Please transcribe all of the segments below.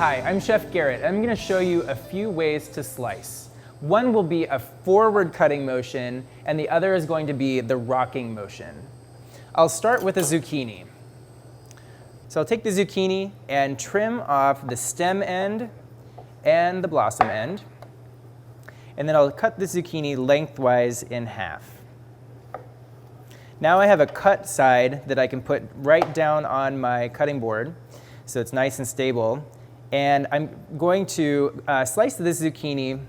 Hi, I'm Chef Garrett. I'm going to show you a few ways to slice. One will be a forward cutting motion, and the other is going to be the rocking motion. I'll start with a zucchini. So I'll take the zucchini and trim off the stem end and the blossom end. And then I'll cut the zucchini lengthwise in half. Now I have a cut side that I can put right down on my cutting board so it's nice and stable. And I'm going to slice this zucchini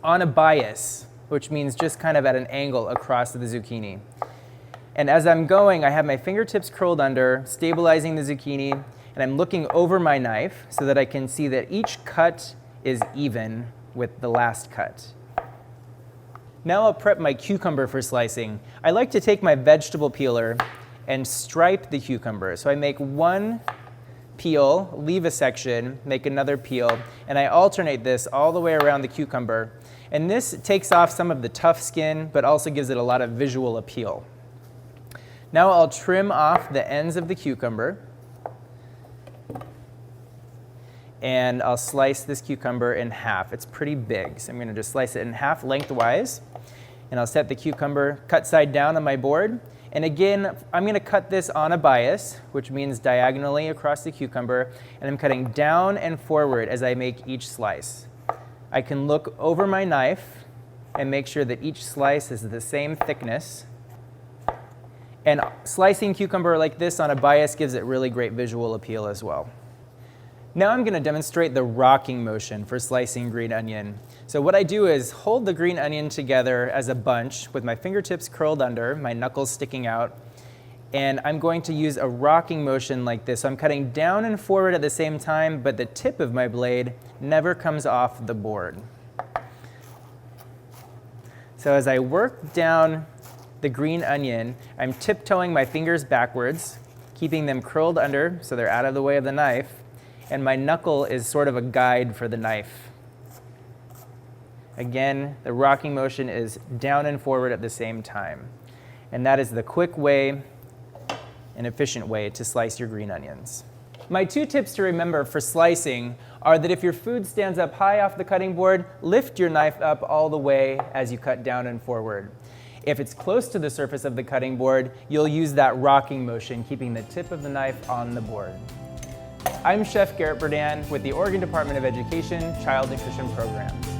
on a bias, which means just kind of at an angle across the zucchini. And as I'm going, I have my fingertips curled under, stabilizing the zucchini, and I'm looking over my knife so that I can see that each cut is even with the last cut. Now I'll prep my cucumber for slicing. I like to take my vegetable peeler and stripe the cucumber. So I make one peel, leave a section, make another peel, and I alternate this all the way around the cucumber. And this takes off some of the tough skin, but also gives it a lot of visual appeal. Now I'll trim off the ends of the cucumber, and I'll slice this cucumber in half. It's pretty big, so I'm going to just slice it in half lengthwise, and I'll set the cucumber cut side down on my board. And again, I'm going to cut this on a bias, which means diagonally across the cucumber, and I'm cutting down and forward as I make each slice. I can look over my knife and make sure that each slice is the same thickness. And slicing cucumber like this on a bias gives it really great visual appeal as well. Now I'm going to demonstrate the rocking motion for slicing green onion. So what I do is hold the green onion together as a bunch with my fingertips curled under, my knuckles sticking out, and I'm going to use a rocking motion like this. So I'm cutting down and forward at the same time, but the tip of my blade never comes off the board. So as I work down the green onion, I'm tiptoeing my fingers backwards, keeping them curled under so they're out of the way of the knife, and my knuckle is sort of a guide for the knife. Again, the rocking motion is down and forward at the same time. And that is the quick way and efficient way to slice your green onions. My two tips to remember for slicing are that if your food stands up high off the cutting board, lift your knife up all the way as you cut down and forward. If it's close to the surface of the cutting board, you'll use that rocking motion, keeping the tip of the knife on the board. I'm Chef Garrett Berdan with the Oregon Department of Education Child Nutrition Programs.